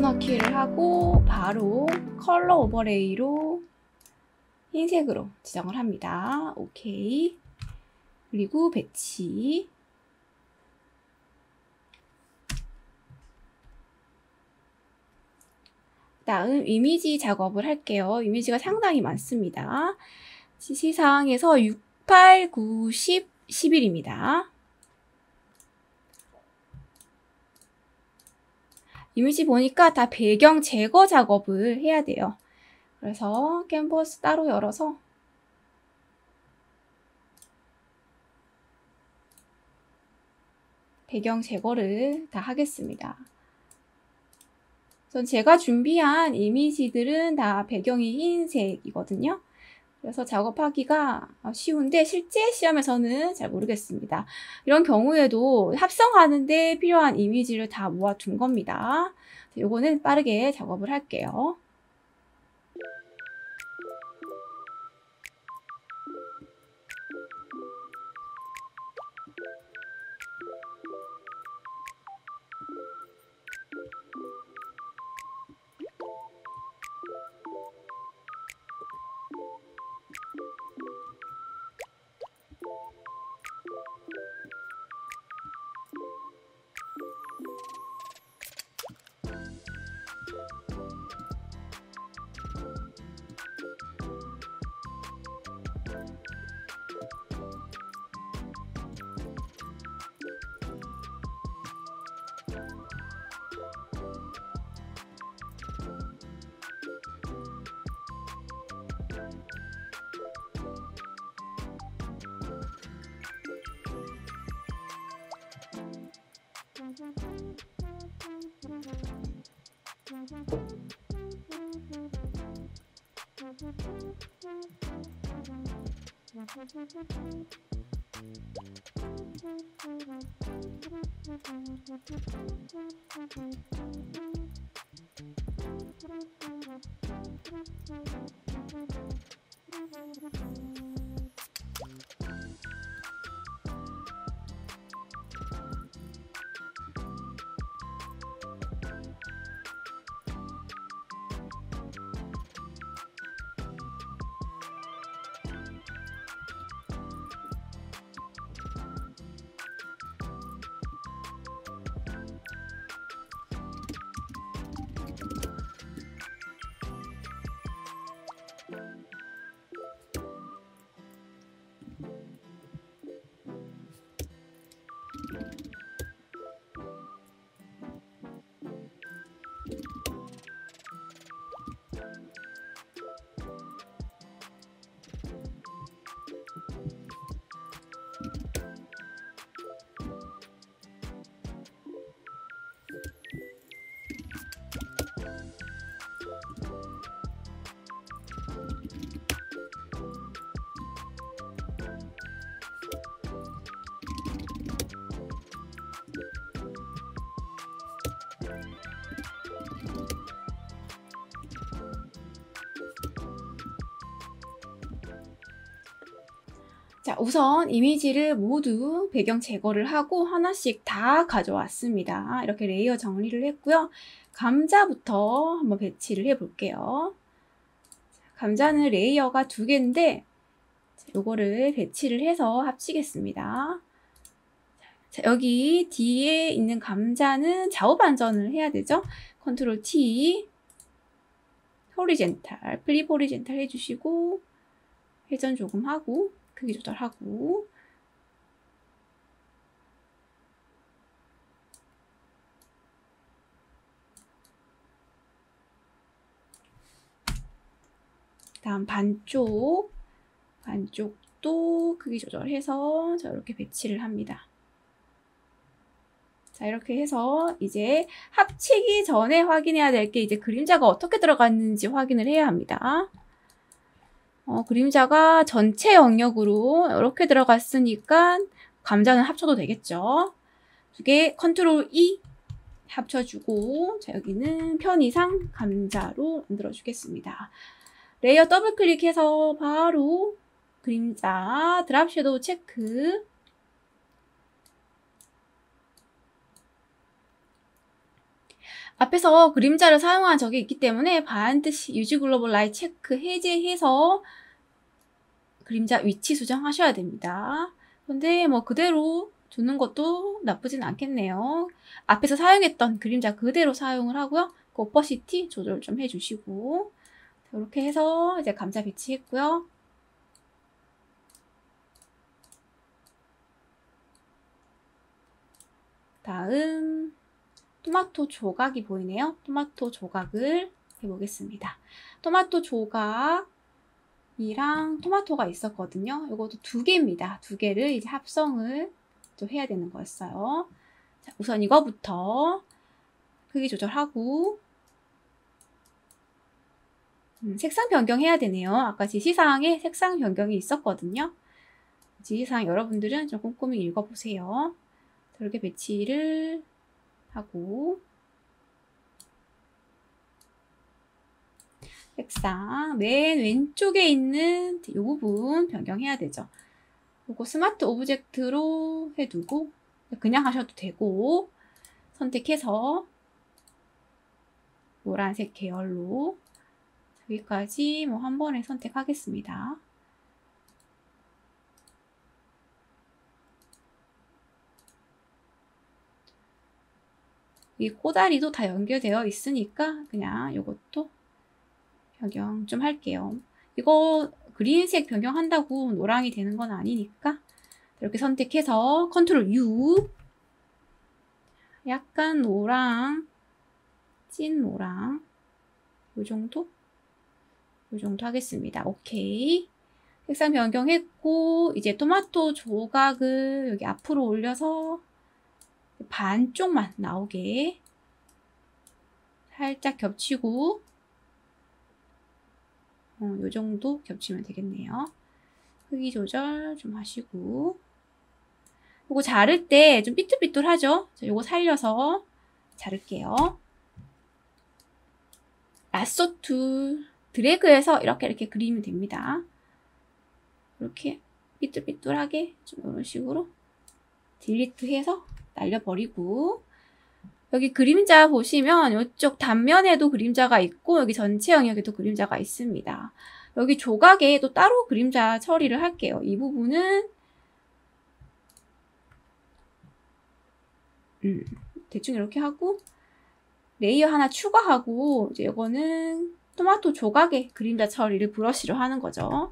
집어넣기를 하고 바로 컬러 오버레이로 흰색으로 지정을 합니다. 오케이. 그리고 배치. 다음 이미지 작업을 할게요. 이미지가 상당히 많습니다. 지시사항에서 6, 8, 9, 10, 11입니다. 이미지 보니까 다 배경 제거 작업을 해야 돼요. 그래서 캔버스 따로 열어서 배경 제거를 다 하겠습니다. 우선 제가 준비한 이미지들은 다 배경이 흰색이거든요. 그래서 작업하기가 쉬운데 실제 시험에서는 잘 모르겠습니다. 이런 경우에도 합성하는데 필요한 이미지를 다 모아둔 겁니다. 요거는 빠르게 작업을 할게요. 자, 우선 이미지를 모두 배경 제거를 하고 하나씩 다 가져왔습니다. 이렇게 레이어 정리를 했고요. 감자부터 한번 배치를 해 볼게요. 감자는 레이어가 2개인데 요거를 배치를 해서 합치겠습니다. 자, 여기 뒤에 있는 감자는 좌우 반전을 해야 되죠. 컨트롤 T, 호리젠탈, 플립 호리젠탈 해주시고 회전 조금 하고 크기 조절하고 다음 반쪽도 크기 조절해서 자, 이렇게 배치를 합니다. 자, 이렇게 해서 이제 합치기 전에 확인해야 될 게 이제 그림자가 어떻게 들어갔는지 확인을 해야 합니다. 그림자가 전체 영역으로 이렇게 들어갔으니까 감자는 합쳐도 되겠죠. 2개 컨트롤 E 합쳐주고 자, 여기는 편의상 감자로 만들어 주겠습니다. 레이어 더블 클릭해서 바로 그림자 드랍 섀도우 체크. 앞에서 그림자를 사용한 적이 있기 때문에 반드시 유지 글로벌 라이트 체크 해제해서 그림자 위치 수정하셔야 됩니다. 근데 뭐 그대로 두는 것도 나쁘진 않겠네요. 앞에서 사용했던 그림자 그대로 사용을 하고요. 그 오퍼시티 조절 좀 해주시고 이렇게 해서 이제 감자 배치했고요. 다음 토마토 조각이 보이네요. 토마토 조각을 해보겠습니다. 토마토 조각이랑 토마토가 있었거든요. 이것도 2개입니다. 2개를 이제 합성을 또 해야 되는 거였어요. 자, 우선 이거부터 크기 조절하고 색상 변경해야 되네요. 아까 지시사항에 색상 변경이 있었거든요. 지시사항 여러분들은 좀 꼼꼼히 읽어보세요. 이렇게 배치를 하고 색상 맨 왼쪽에 있는 이 부분 변경해야 되죠. 이거 스마트 오브젝트로 해두고 그냥 하셔도 되고 선택해서 노란색 계열로 여기까지 뭐 한 번에 선택하겠습니다. 이 꼬다리도 다 연결되어 있으니까 그냥 이것도 변경 좀 할게요. 이거 그린색 변경한다고 노랑이 되는 건 아니니까 이렇게 선택해서 컨트롤 U 약간 노랑, 찐 노랑 요 정도 하겠습니다. 오케이. 색상 변경했고 이제 토마토 조각을 여기 앞으로 올려서 반쪽만 나오게 살짝 겹치고 요 정도 겹치면 되겠네요. 크기 조절 좀 하시고 요거 자를 때 좀 삐뚤삐뚤하죠? 요거 살려서 자를게요. 라쏘 툴 드래그해서 이렇게 그리면 됩니다. 이렇게 삐뚤삐뚤하게 좀 이런 식으로 딜리트해서 날려버리고 여기 그림자 보시면 이쪽 단면에도 그림자가 있고 여기 전체 영역에도 그림자가 있습니다. 여기 조각에 또 따로 그림자 처리를 할게요. 이 부분은 대충 이렇게 하고 레이어 하나 추가하고 이제 이거는 토마토 조각에 그림자 처리를 브러쉬로 하는 거죠.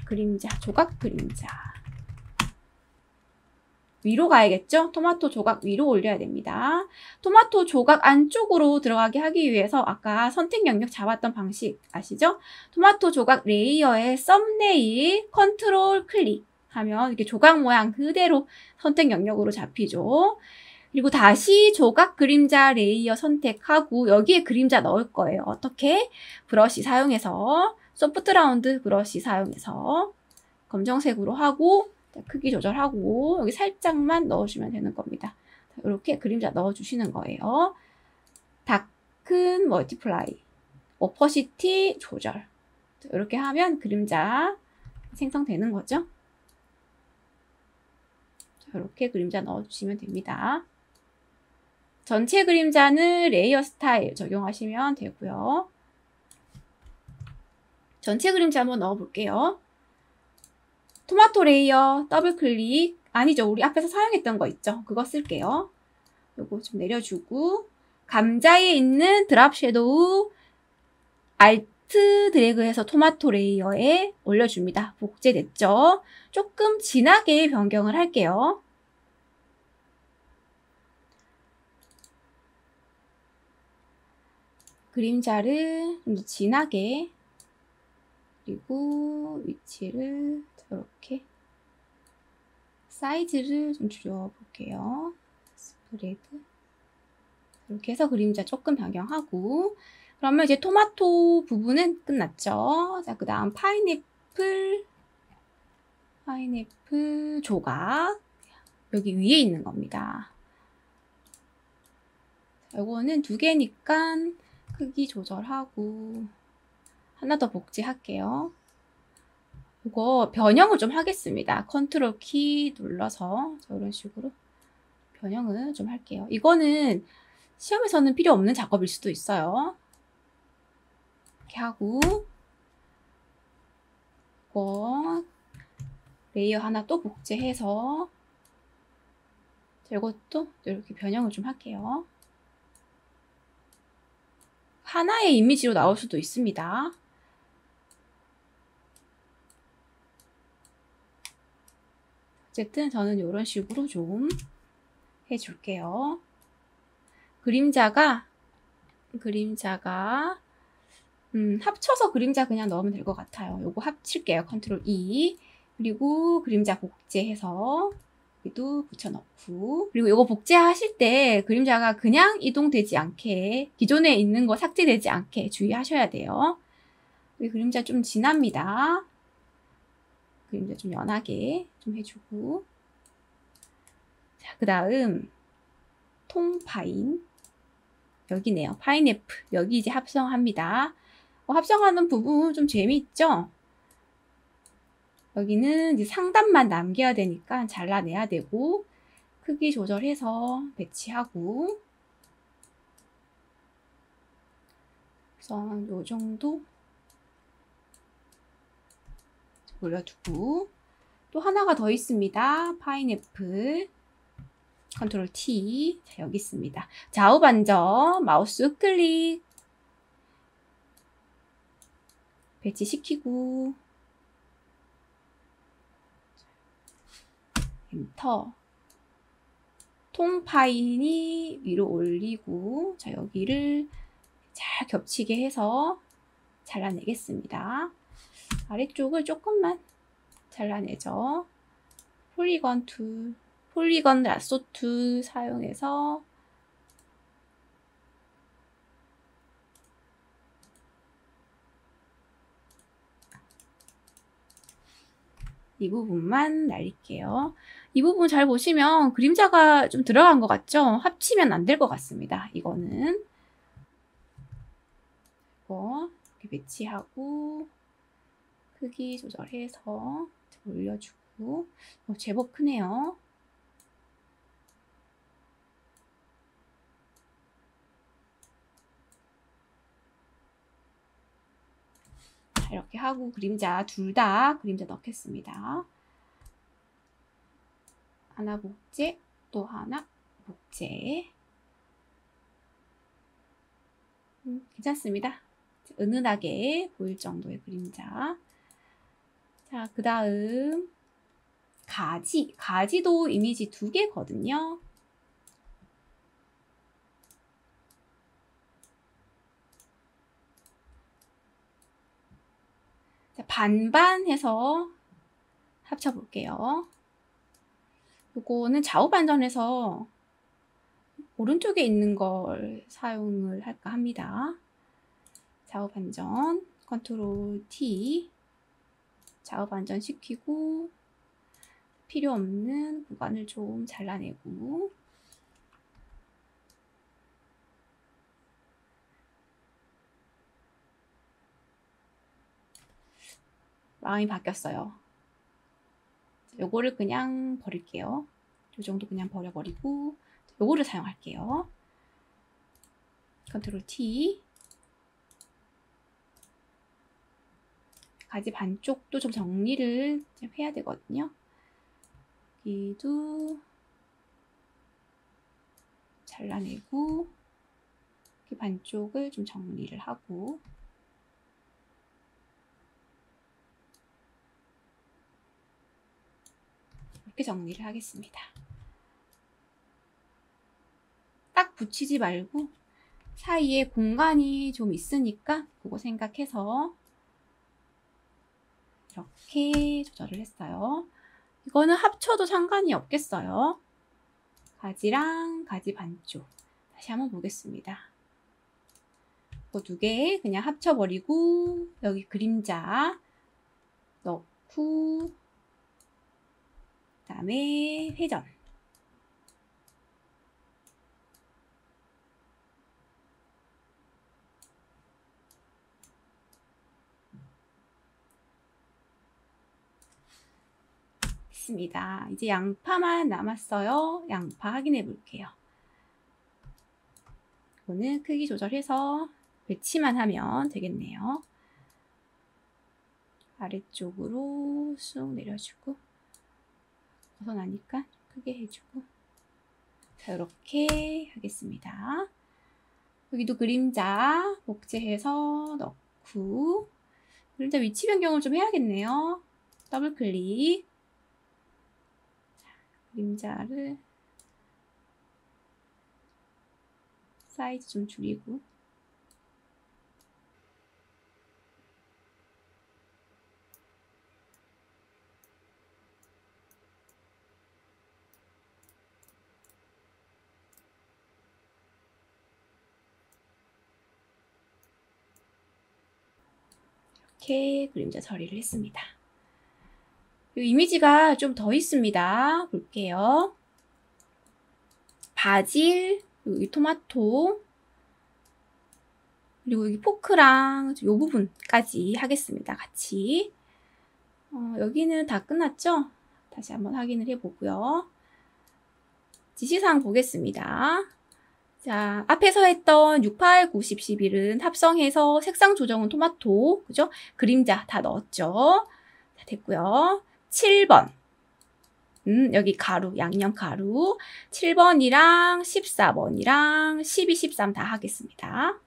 그림자, 조각 그림자. 위로 가야겠죠? 토마토 조각 위로 올려야 됩니다. 토마토 조각 안쪽으로 들어가게 하기 위해서 아까 선택 영역 잡았던 방식 아시죠? 토마토 조각 레이어의 썸네일 컨트롤 클릭하면 이렇게 조각 모양 그대로 선택 영역으로 잡히죠. 그리고 다시 조각 그림자 레이어 선택하고 여기에 그림자 넣을 거예요. 어떻게? 브러쉬 사용해서 소프트 라운드 브러쉬 사용해서 검정색으로 하고 크기 조절하고 여기 살짝만 넣어주면 되는 겁니다. 이렇게 그림자 넣어주시는 거예요. 다큰 멀티플라이, 오퍼시티 조절 이렇게 하면 그림자 생성되는 거죠. 이렇게 그림자 넣어주시면 됩니다. 전체 그림자는 레이어 스타일 적용하시면 되고요. 전체 그림자 한번 넣어볼게요. 토마토 레이어 더블 클릭 아니죠. 우리 앞에서 사용했던 거 있죠. 그거 쓸게요. 요거 좀 내려주고 감자에 있는 드랍 섀도우 알트 드래그해서 토마토 레이어에 올려줍니다. 복제됐죠. 조금 진하게 변경을 할게요. 그림자를 좀 더 진하게 그리고 위치를 이렇게 사이즈를 좀 줄여볼게요. 스프레드 이렇게 해서 그림자 조금 변경하고 그러면 이제 토마토 부분은 끝났죠. 자, 그 다음 파인애플 조각 여기 위에 있는 겁니다. 이거는 2개니까 크기 조절하고 하나 더 복제할게요. 이거 변형을 좀 하겠습니다. 컨트롤 키 눌러서 이런 식으로 변형을 좀 할게요. 이거는 시험에서는 필요 없는 작업일 수도 있어요. 이렇게 하고 이거 레이어 하나 또 복제해서 이것도 이렇게 변형을 좀 할게요. 하나의 이미지로 나올 수도 있습니다. 어쨌든 저는 이런 식으로 좀 해줄게요. 그림자가 합쳐서 그림자 그냥 넣으면 될 것 같아요. 요거 합칠게요. 컨트롤 E. 그리고 그림자 복제해서 여기도 붙여넣고, 그리고 요거 복제하실 때 그림자가 그냥 이동되지 않게, 기존에 있는 거 삭제되지 않게 주의하셔야 돼요. 이 그림자 좀 진합니다. 그림자 좀 연하게 좀 해주고. 자, 그 다음 통파인, 여기네요. 파인애플, 여기 이제 합성합니다. 합성하는 부분 좀 재미있죠? 여기는 이제 상단만 남겨야 되니까 잘라내야 되고, 크기 조절해서 배치하고, 우선 요 정도 올려두고, 또 하나가 더 있습니다. 파인애플. 컨트롤 T. 자, 여기 있습니다. 좌우 반전, 마우스 우클릭. 배치시키고, 엔터. 통파인이 위로 올리고, 자, 여기를 잘 겹치게 해서 잘라내겠습니다. 아래쪽을 조금만 잘라내죠. 폴리건 툴, 폴리건 라쏘 툴 사용해서 이 부분만 날릴게요. 이 부분 잘 보시면 그림자가 좀 들어간 것 같죠? 합치면 안 될 것 같습니다. 이거는 이거 이렇게 배치하고 크기 조절해서 올려주고, 제법 크네요. 자, 이렇게 하고 그림자 둘 다 그림자 넣겠습니다. 하나 복제, 또 하나 복제. 괜찮습니다. 은은하게 보일 정도의 그림자. 자, 그 다음 가지. 가지도 이미지 2개거든요. 자, 반반 해서 합쳐볼게요. 요거는 좌우 반전해서 오른쪽에 있는 걸 사용을 할까 합니다. 좌우 반전, 컨트롤 T. 좌우 반전 시키고, 필요 없는 구간을 좀 잘라내고, 마음이 바뀌었어요. 요거를 그냥 버릴게요. 요 정도 그냥 버려버리고, 요거를 사용할게요. 컨트롤 T. 가지 반쪽도 좀 정리를 좀 해야 되거든요. 여기도 잘라내고, 이렇게 반쪽을 좀 정리를 하고, 이렇게 정리를 하겠습니다. 딱 붙이지 말고 사이에 공간이 좀 있으니까 그거 생각해서 이렇게 조절을 했어요. 이거는 합쳐도 상관이 없겠어요. 가지랑 가지 반쪽. 다시 한번 보겠습니다. 이거 2개 그냥 합쳐버리고 여기 그림자 넣고, 그 다음에 회전. 됐습니다. 이제 양파만 남았어요. 양파 확인해 볼게요. 요거는 크기 조절해서 배치만 하면 되겠네요. 아래쪽으로 쑥 내려주고 벗어나니까 크게 해주고 자 이렇게 하겠습니다. 여기도 그림자 복제해서 넣고 그림자 위치 변경을 좀 해야겠네요. 더블 클릭 그림자를 사이즈 좀 줄이고 이렇게 그림자 처리를 했습니다. 이 이미지가 좀 더 있습니다. 볼게요. 바질, 여기 토마토, 그리고 여기 포크랑 이 부분까지 하겠습니다. 같이. 여기는 다 끝났죠? 다시 한번 확인을 해보고요. 지시사항 보겠습니다. 자, 앞에서 했던 6, 8, 9, 10, 11은 합성해서 색상 조정은 토마토, 그죠? 그림자 다 넣었죠? 자, 됐고요. 7번. 여기 가루, 양념 가루. 7번이랑 14번이랑 12, 13 다 하겠습니다.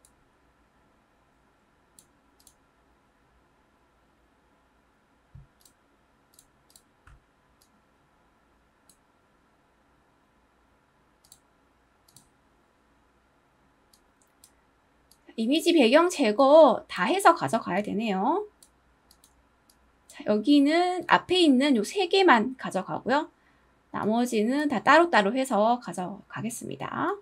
이미지 배경 제거 다 해서 가져가야 되네요. 자, 여기는 앞에 있는 요 3개만 가져가고요. 나머지는 다 따로따로 해서 가져가겠습니다.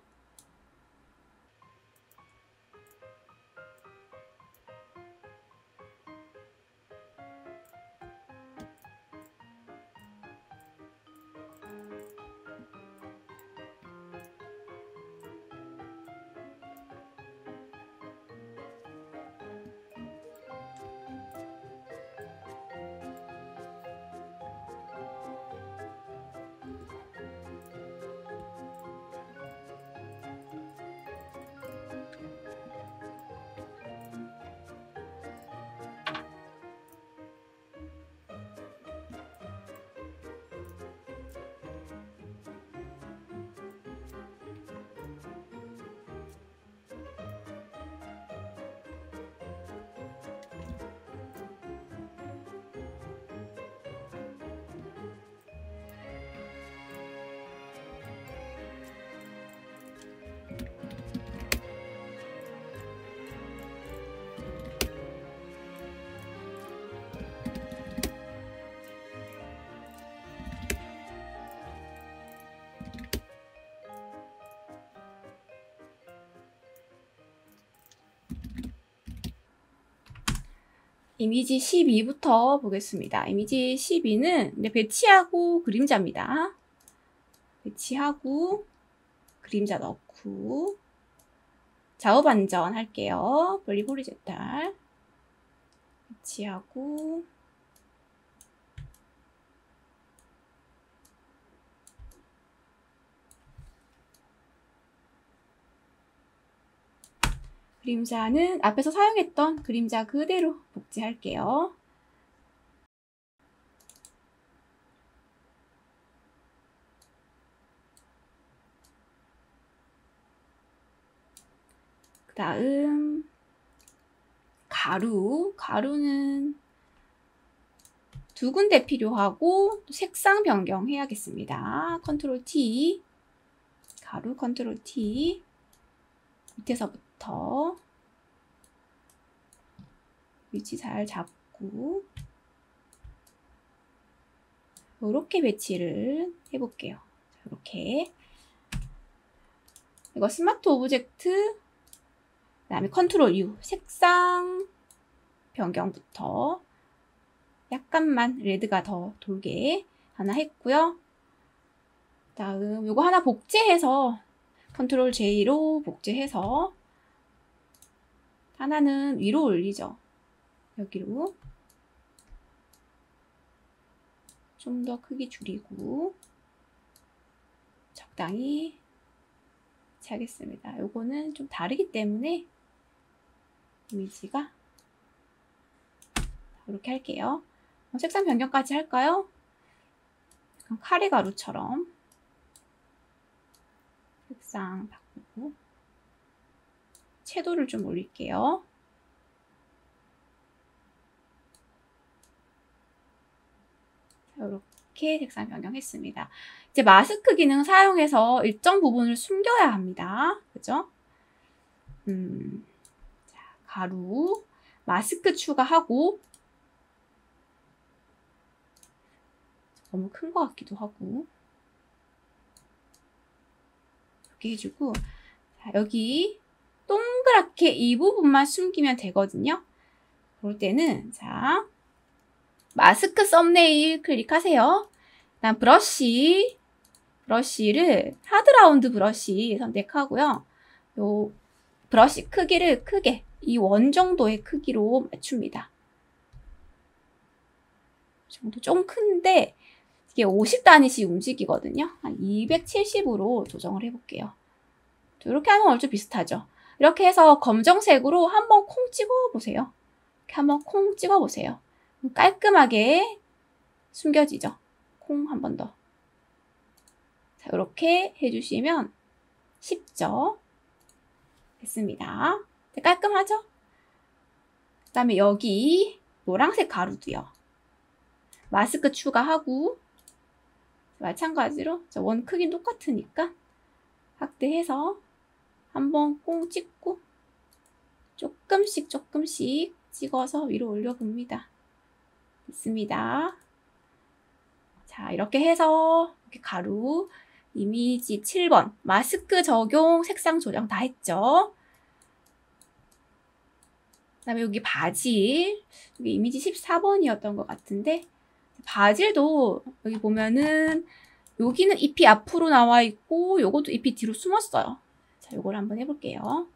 이미지 12부터 보겠습니다. 이미지 12는 배치하고 그림자입니다. 배치하고 그림자 넣고 좌우 반전 할게요. 분리 호리젠탈 배치하고 그림자는 앞에서 사용했던 그림자 그대로 복제할게요. 그 다음 가루는 2군데 필요하고 색상 변경해야겠습니다. 컨트롤 T 가루 컨트롤 T 밑에서부터 위치 잘 잡고 이렇게 배치를 해볼게요. 이렇게 이거 스마트 오브젝트 그다음에 컨트롤 U 색상 변경부터 약간만 레드가 더 돌게 하나 했고요. 다음 이거 하나 복제해서 컨트롤 J로 복제해서 하나는 위로 올리죠. 여기로 좀 더 크기 줄이고 적당히 같이 하겠습니다. 요거는 좀 다르기 때문에 이미지가 이렇게 할게요. 색상 변경까지 할까요? 약간 카레 가루처럼 색상 바꾸고 채도를 좀 올릴게요. 이렇게 색상 변경했습니다. 이제 마스크 기능 사용해서 일정 부분을 숨겨야 합니다. 그죠? 자, 가루, 마스크 추가하고 너무 큰 것 같기도 하고 이렇게 해주고 자, 여기 동그랗게 이 부분만 숨기면 되거든요. 그럴 때는 자 마스크 썸네일 클릭하세요. 그다음 브러쉬를 하드 라운드 브러쉬 선택하고요. 요 브러쉬 크기를 크게 이 원 정도의 크기로 맞춥니다. 이 정도 좀 큰데 이게 50단위씩 움직이거든요. 한 270으로 조정을 해볼게요. 이렇게 하면 얼추 비슷하죠. 이렇게 해서 검정색으로 한번 콩 찍어보세요. 이렇게 한번 콩 찍어보세요. 깔끔하게 숨겨지죠. 콩 한 번 더. 자, 이렇게 해주시면 쉽죠. 됐습니다. 깔끔하죠? 그 다음에 여기 노란색 가루도요. 마스크 추가하고 마찬가지로 원 크기 똑같으니까 확대해서 한번 콩 찍고 조금씩 찍어서 위로 올려봅니다. 있습니다. 자, 이렇게 해서 이렇게 가루 이미지 7번 마스크 적용 색상 조정 다 했죠. 그 다음에 여기 바질 여기 이미지 14번이었던 것 같은데 바질도 여기 보면은 여기는 잎이 앞으로 나와 있고 요것도 잎이 뒤로 숨었어요. 자, 요걸 한번 해볼게요.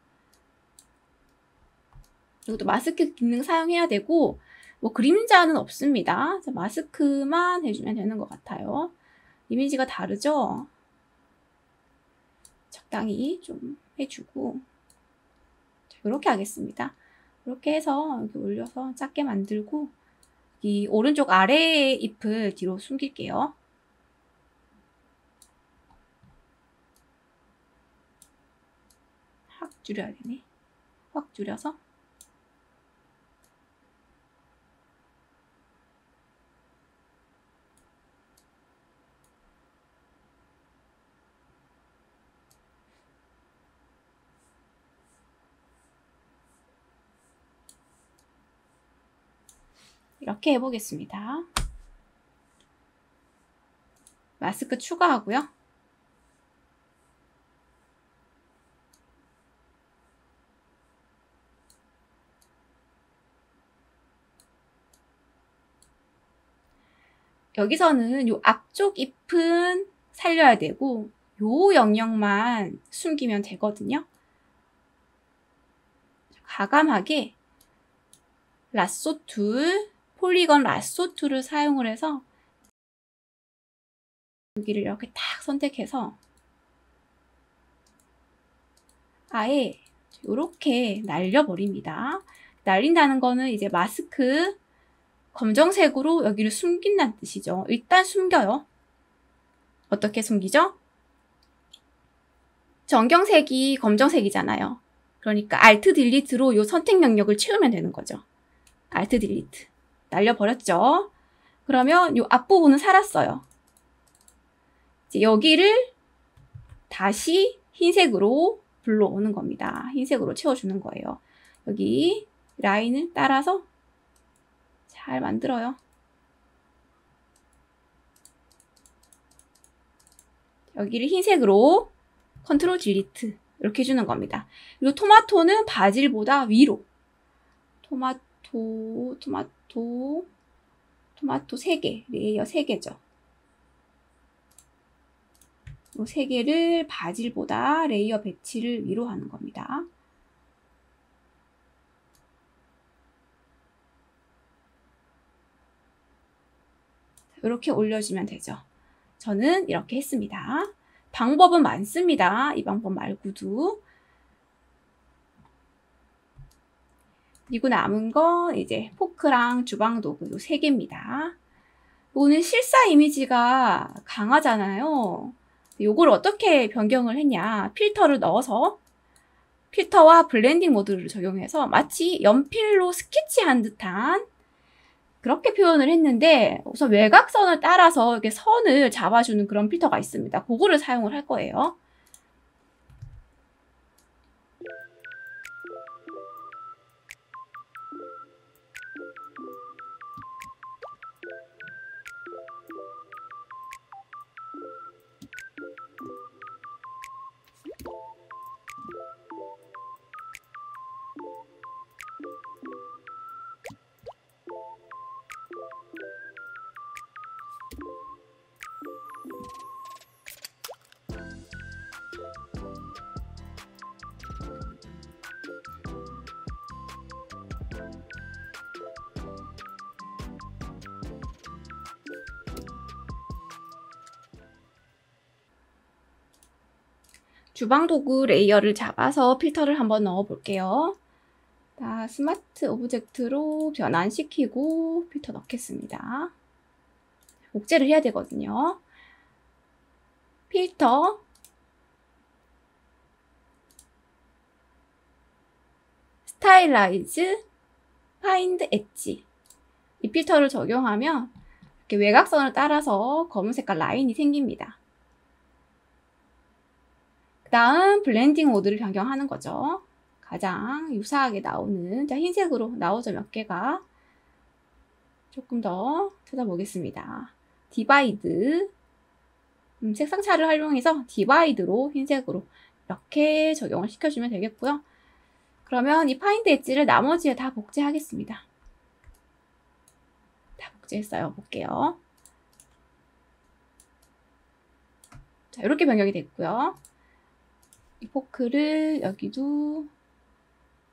이것도 마스크 기능 사용해야 되고 뭐 그림자는 없습니다. 자, 마스크만 해주면 되는 것 같아요. 이미지가 다르죠? 적당히 좀 해주고 자, 이렇게 하겠습니다. 이렇게 해서 여기 올려서 작게 만들고 이 오른쪽 아래의 잎을 뒤로 숨길게요. 확 줄여야 되네. 확 줄여서 이렇게 해보겠습니다. 마스크 추가하고요. 여기서는 요 앞쪽 잎은 살려야 되고 요 영역만 숨기면 되거든요. 과감하게 라쏘 툴, 폴리건 라쏘 툴을 사용을 해서 여기를 이렇게 딱 선택해서 아예 이렇게 날려버립니다. 날린다는 거는 이제 마스크 검정색으로 여기를 숨긴다는 뜻이죠. 일단 숨겨요. 어떻게 숨기죠? 전경색이 검정색이잖아요. 그러니까 Alt 딜리트로 이 선택 영역을 채우면 되는 거죠. Alt 딜리트. 날려버렸죠. 그러면 이 앞부분은 살았어요. 이제 여기를 다시 흰색으로 불러오는 겁니다. 흰색으로 채워주는 거예요. 여기 라인을 따라서 잘 만들어요. 여기를 흰색으로 컨트롤 딜리트 이렇게 해주는 겁니다. 그리고 토마토는 바질보다 위로 토마토 3개, 레이어 3개죠. 이 3개를 바질보다 레이어 배치를 위로 하는 겁니다. 이렇게 올려주면 되죠. 저는 이렇게 했습니다. 방법은 많습니다. 이 방법 말고도. 그리고 남은 건 이제 포크랑 주방도구 요 3개입니다. 이거는 실사 이미지가 강하잖아요. 요걸 어떻게 변경을 했냐. 필터를 넣어서 필터와 블렌딩 모드를 적용해서 마치 연필로 스케치한 듯한 그렇게 표현을 했는데, 우선 외곽선을 따라서 이렇게 선을 잡아주는 그런 필터가 있습니다. 그거를 사용을 할 거예요. 주방도구 레이어를 잡아서 필터를 한번 넣어 볼게요. 자, 스마트 오브젝트로 변환시키고 필터 넣겠습니다. 복제를 해야 되거든요. 필터, 스타일라이즈, 파인드 엣지. 이 필터를 적용하면 이렇게 외곽선을 따라서 검은 색깔 라인이 생깁니다. 그 다음 블렌딩 모드를 변경하는 거죠. 가장 유사하게 나오는, 자, 흰색으로 나오죠, 몇 개가. 조금 더 찾아보겠습니다. 디바이드, 색상차를 활용해서 디바이드로 흰색으로 이렇게 적용을 시켜주면 되겠고요. 그러면 이 파인드 엣지를 나머지에 다 복제하겠습니다. 다 복제했어요. 볼게요. 자, 이렇게 변경이 됐고요. 이 포크를 여기도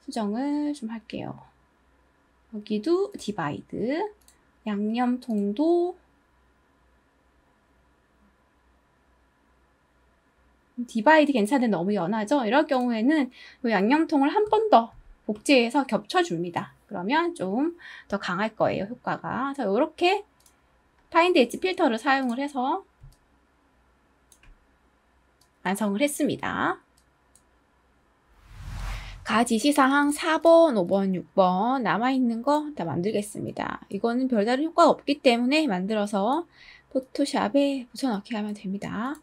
수정을 좀 할게요. 여기도 디바이드, 양념통도 디바이드 괜찮은데 너무 연하죠? 이럴 경우에는 이 양념통을 한 번 더 복제해서 겹쳐줍니다. 그러면 좀 더 강할 거예요, 효과가. 자, 이렇게 파인드 엣지 필터를 사용을 해서 완성을 했습니다. 가지시사항 4번, 5번, 6번 남아있는 거 다 만들겠습니다. 이거는 별다른 효과가 없기 때문에 만들어서 포토샵에 붙여넣기 하면 됩니다.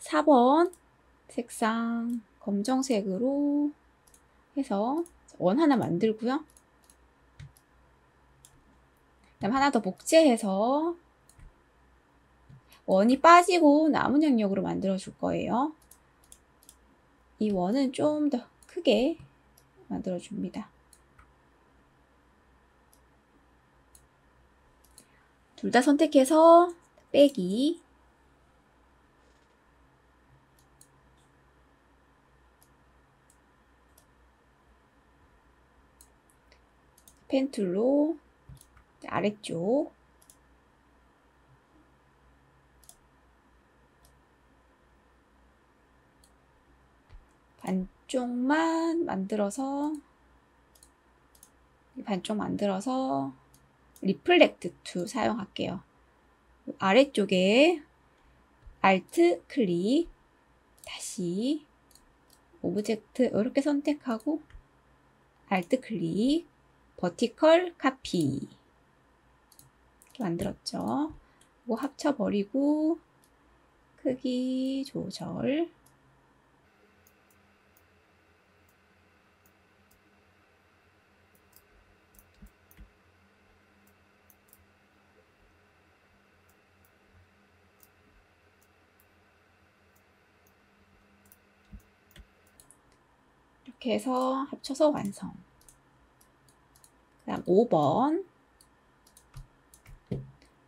4번 색상 검정색으로 해서 원 하나 만들고요. 그다음 하나 더 복제해서 원이 빠지고 남은 영역으로 만들어 줄 거예요. 이 원은 좀 더 크게 만들어 줍니다. 둘 다 선택해서 빼기, 펜툴로 아래쪽, 반쪽만 만들어서 리플렉트 툴 사용할게요. 아래쪽에 Alt 클릭, 다시 오브젝트 이렇게 선택하고 Alt 클릭, 버티컬 카피 이렇게 만들었죠. 이거 합쳐버리고 크기 조절, 이렇게 해서 합쳐서 완성. 그 다음 5번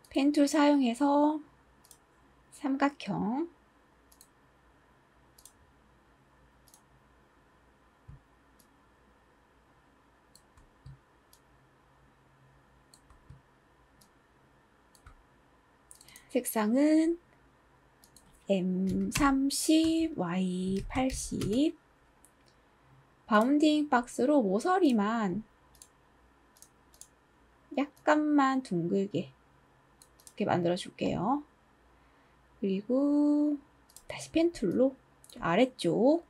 펜툴 사용해서 삼각형, 색상은 M30, Y80 바운딩 박스로 모서리만 약간만 둥글게 이렇게 만들어 줄게요. 그리고 다시 펜툴로 아래쪽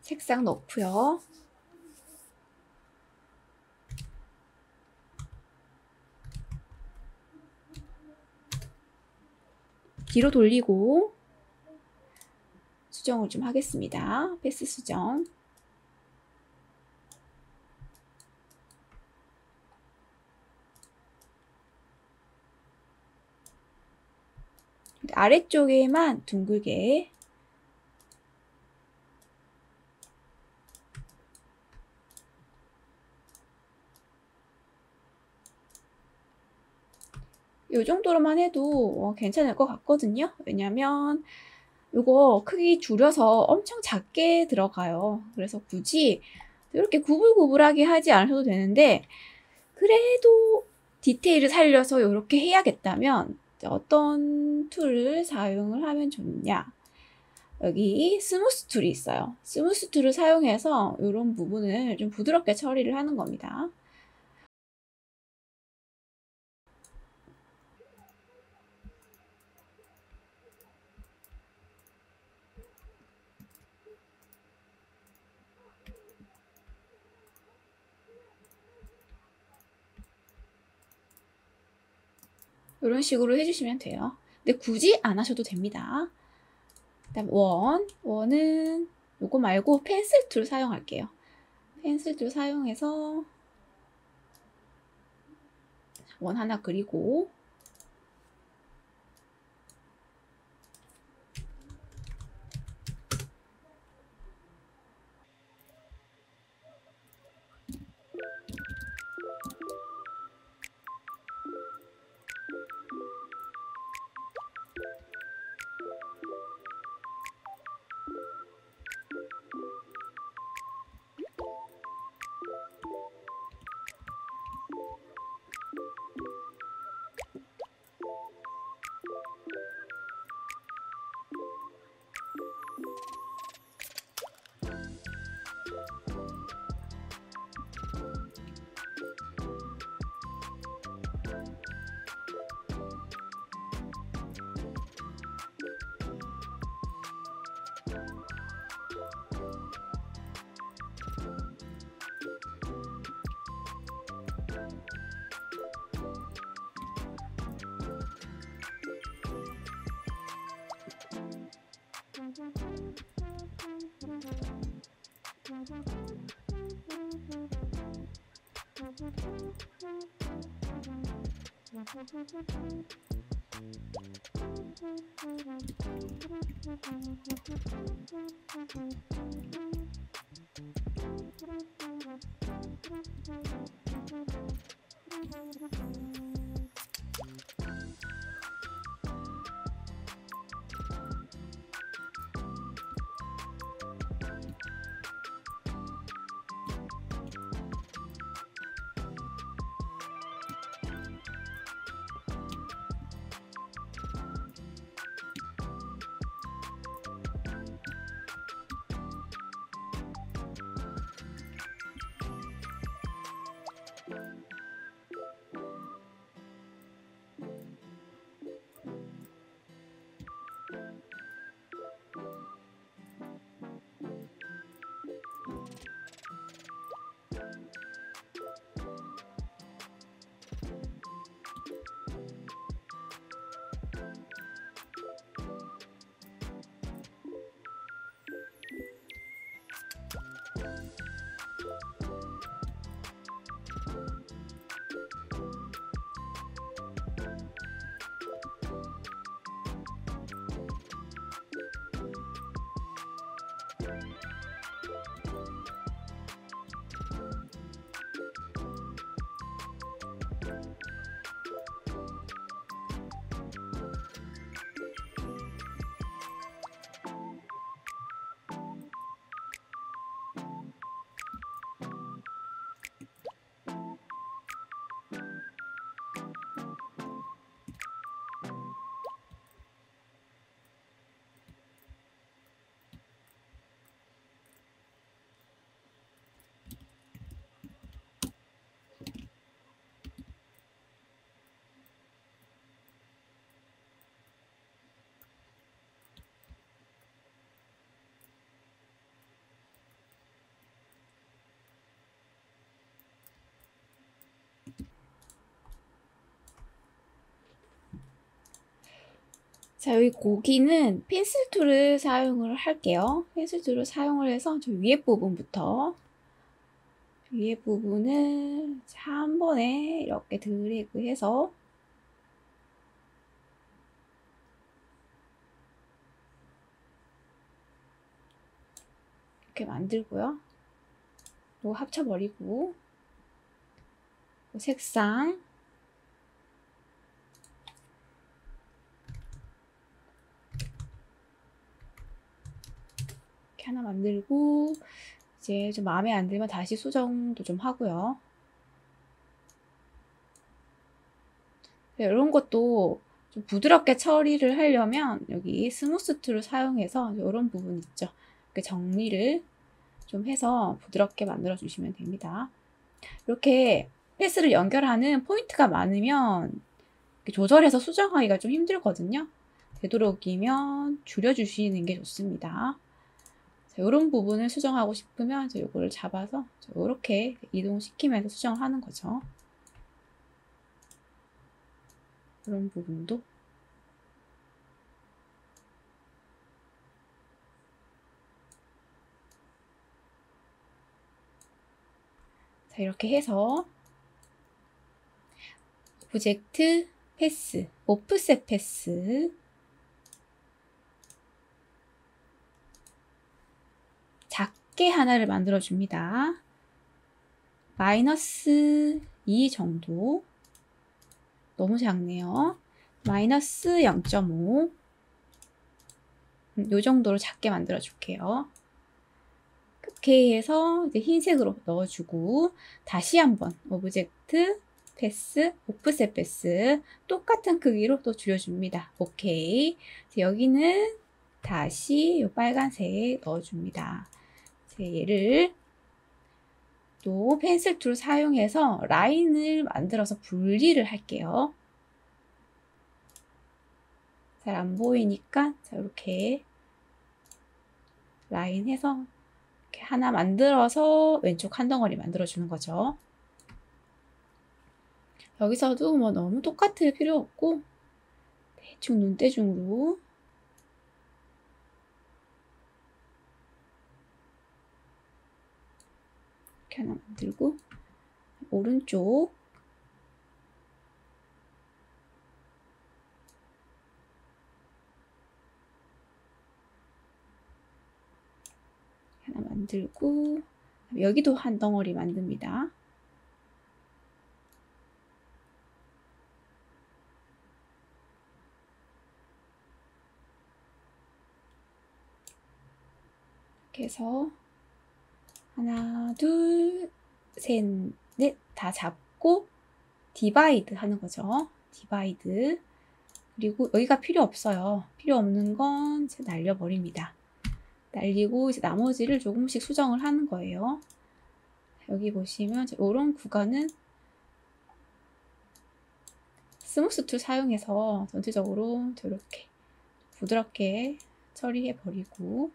색상 넣고요. 뒤로 돌리고 수정을 좀 하겠습니다. 패스 수정. 아래쪽에만 둥글게 이 정도로만 해도 괜찮을 것 같거든요. 왜냐면 이거 크기 줄여서 엄청 작게 들어가요. 그래서 굳이 이렇게 구불구불하게 하지 않으셔도 되는데 그래도 디테일을 살려서 이렇게 해야겠다면 어떤 툴을 사용을 하면 좋냐. 여기 스무스 툴이 있어요. 스무스 툴을 사용해서 이런 부분을 좀 부드럽게 처리를 하는 겁니다. 이런 식으로 해주시면 돼요. 근데 굳이 안 하셔도 됩니다. 그다음 원은 요거 말고 펜슬 툴 사용할게요. 펜슬 툴 사용해서 원 하나 그리고 자, 여기 고기는 펜슬 툴을 사용을 할게요. 펜슬 툴을 사용을 해서 저 위에 부분부터 위에 부분을 한 번에 이렇게 드래그해서 이렇게 만들고요. 또 합쳐버리고 색상 이렇게 하나 만들고 이제 좀 마음에 안 들면 다시 수정도 좀 하고요. 이런 것도 좀 부드럽게 처리를 하려면 여기 스무스 툴을 사용해서 이런 부분 있죠. 이렇게 정리를 좀 해서 부드럽게 만들어 주시면 됩니다. 이렇게 패스를 연결하는 포인트가 많으면 조절해서 수정하기가 좀 힘들거든요. 되도록이면 줄여주시는 게 좋습니다. 자, 이런 부분을 수정하고 싶으면 이거를 잡아서 이렇게 이동시키면서 수정하는 거죠. 이런 부분도 자, 이렇게 해서 오브젝트 패스, 오프셋 패스 작게 하나를 만들어 줍니다. 마이너스 2 정도. 너무 작네요. 마이너스 0.5. 이 정도로 작게 만들어 줄게요. 이렇게 해서 이제 흰색으로 넣어주고 다시 한번 오브젝트 패스, 오프셋 패스 똑같은 크기로 또 줄여줍니다. 오케이. 여기는 다시 이 빨간색 넣어줍니다. 얘를 또 펜슬 툴 사용해서 라인을 만들어서 분리를 할게요. 잘 안 보이니까 자, 이렇게 라인 해서 이렇게 하나 만들어서 왼쪽 한 덩어리 만들어 주는 거죠. 여기서도 뭐 너무 똑같을 필요 없고 대충 눈대중으로 이렇게 하나 만들고 오른쪽 하나 만들고 여기도 한 덩어리 만듭니다. 이렇게 해서 하나, 둘, 셋, 넷 다 잡고 디바이드 하는 거죠. 디바이드. 그리고 여기가 필요 없어요. 필요 없는 건 이제 날려버립니다. 날리고 이제 나머지를 조금씩 수정을 하는 거예요. 여기 보시면 이런 구간은 스무스 툴 사용해서 전체적으로 이렇게 부드럽게 처리해 버리고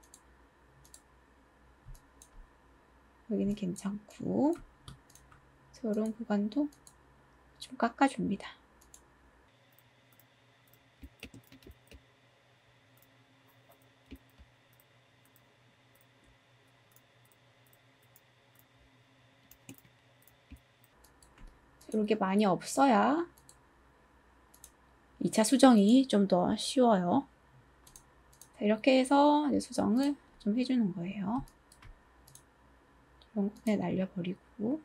여기는 괜찮고 이런 구간도 좀 깎아줍니다. 이렇게 많이 없어야 2차 수정이 좀 더 쉬워요. 자, 이렇게 해서 이제 수정을 좀 해주는 거예요. 이런 거 날려버리고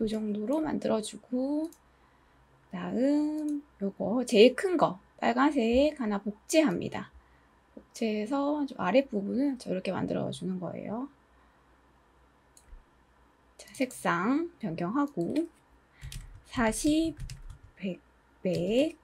이 정도로 만들어주고, 다음 요거 제일 큰 거 빨간색 하나 복제합니다. 복제해서 아랫부분은 저렇게 만들어 주는 거예요. 자, 색상 변경하고 40, 100.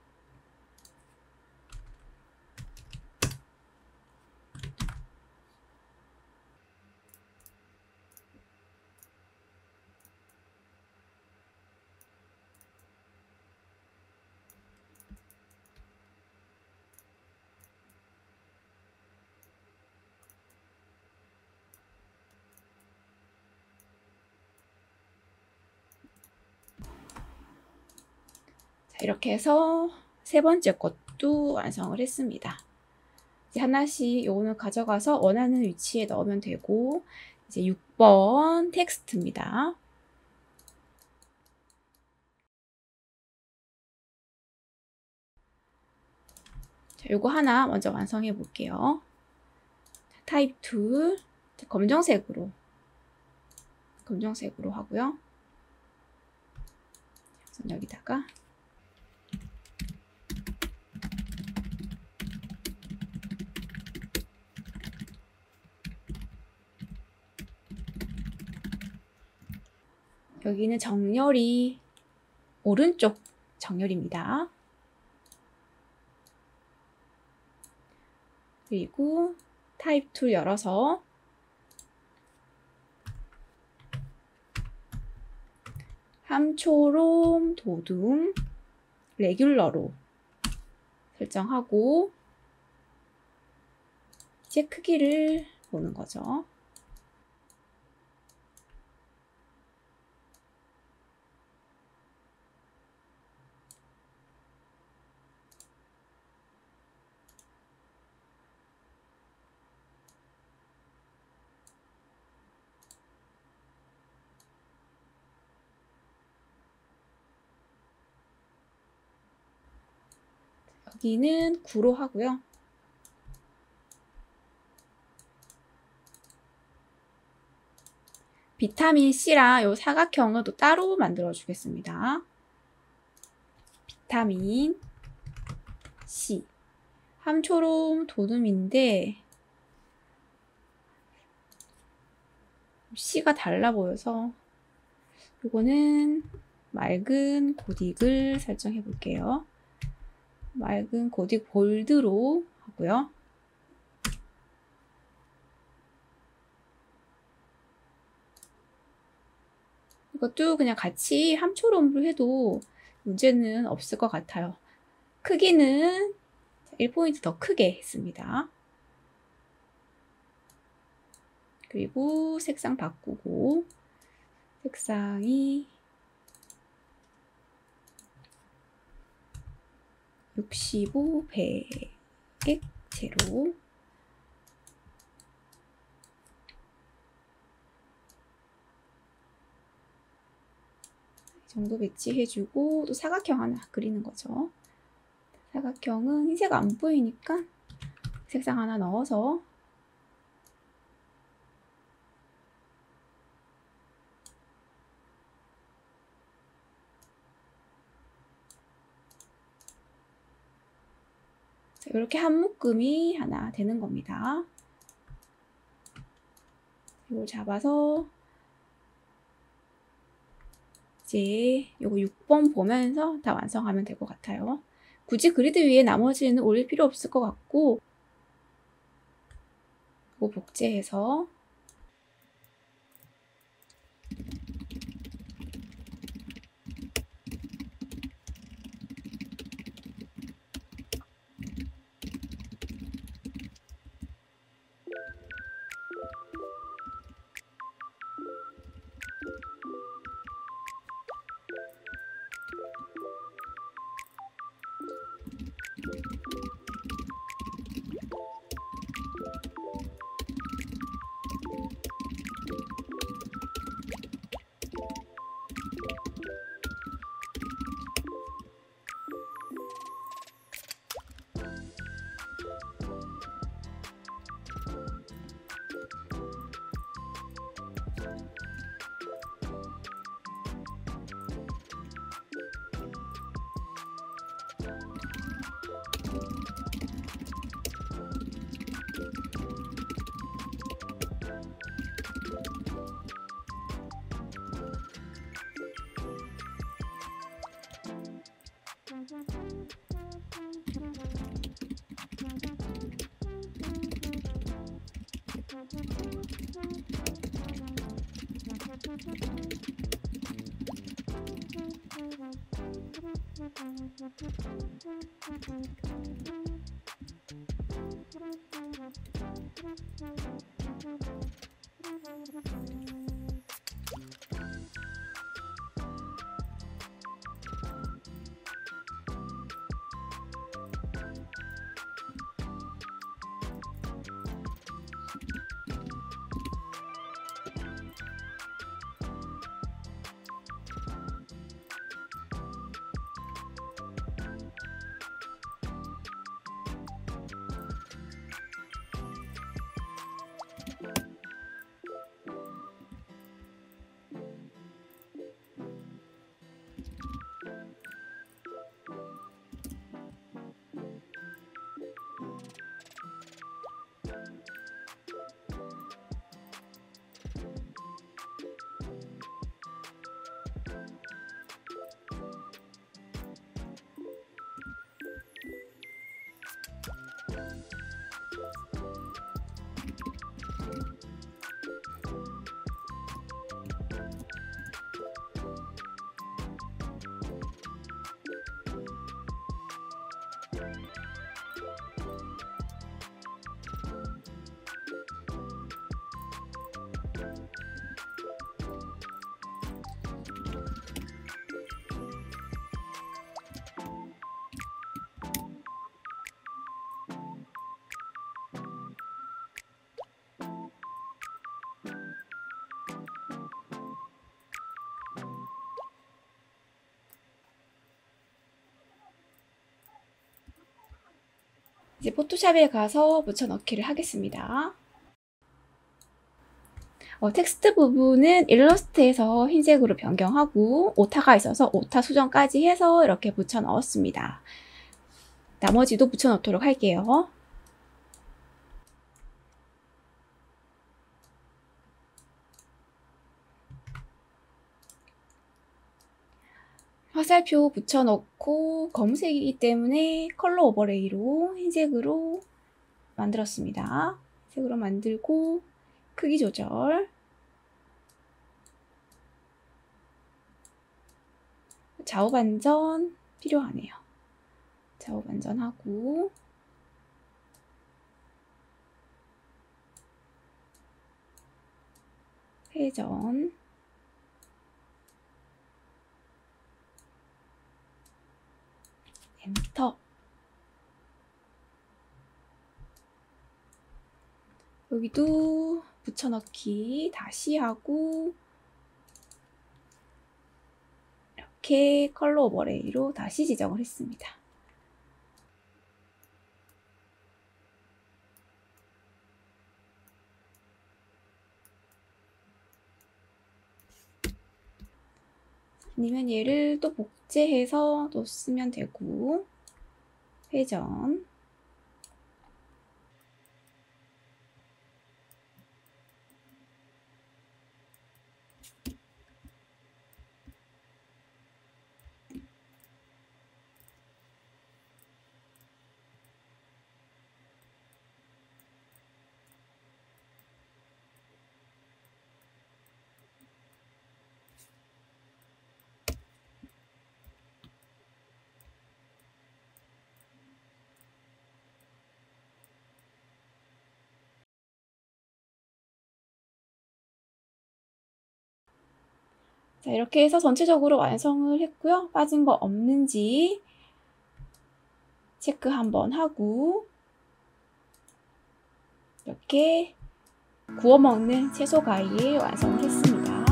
자, 이렇게 해서 세 번째 것도 완성을 했습니다. 이제 하나씩 요거는 가져가서 원하는 위치에 넣으면 되고, 이제 6번 텍스트입니다. 자, 요거 하나 먼저 완성해 볼게요. 타입 툴, 검정색으로 하고요. 여기다가 여기는 정렬이 오른쪽 정렬입니다. 그리고 타입 툴 열어서 함초롬 도둠 레귤러로 설정하고 이제 크기를 보는 거죠. 여기는 9로 하고요. 비타민 C랑 요 사각형은 또 따로 만들어 주겠습니다. 비타민 C. 함초롬 도둠인데 C가 달라 보여서 요거는 맑은 고딕을 설정해 볼게요. 맑은 고딕 볼드로 하고요. 이것도 그냥 같이 함초롬으로 해도 문제는 없을 것 같아요. 크기는 1포인트 더 크게 했습니다. 그리고 색상 바꾸고 색상이 65, 100, 제로. 이 정도 배치해주고 또 사각형 하나 그리는 거죠. 사각형은 흰색 안 보이니까 색상 하나 넣어서 이렇게 한 묶음이 하나 되는 겁니다. 이걸 잡아서 이제 요거 6번 보면서 다 완성하면 될 것 같아요. 굳이 그리드 위에 나머지는 올릴 필요 없을 것 같고 이거 복제해서 이제 포토샵에 가서 붙여넣기를 하겠습니다. 텍스트 부분은 일러스트에서 흰색으로 변경하고 오타가 있어서 오타 수정까지 해서 이렇게 붙여 넣었습니다. 나머지도 붙여 넣도록 할게요. 화살표 붙여넣고 검은색이기 때문에 컬러 오버레이로 흰색으로 만들었습니다. 색으로 만들고 크기 조절, 좌우 반전 필요하네요. 좌우 반전하고 회전, 엔터. 여기도 붙여넣기 다시 하고 이렇게 컬러 오버레이로 다시 지정을 했습니다. 아니면 얘를 또 복제해서 또 쓰면 되고, 회전, 자, 이렇게 해서 전체적으로 완성을 했고요. 빠진 거 없는지 체크 한번 하고 이렇게 구워 먹는 채소 가위 완성을 했습니다.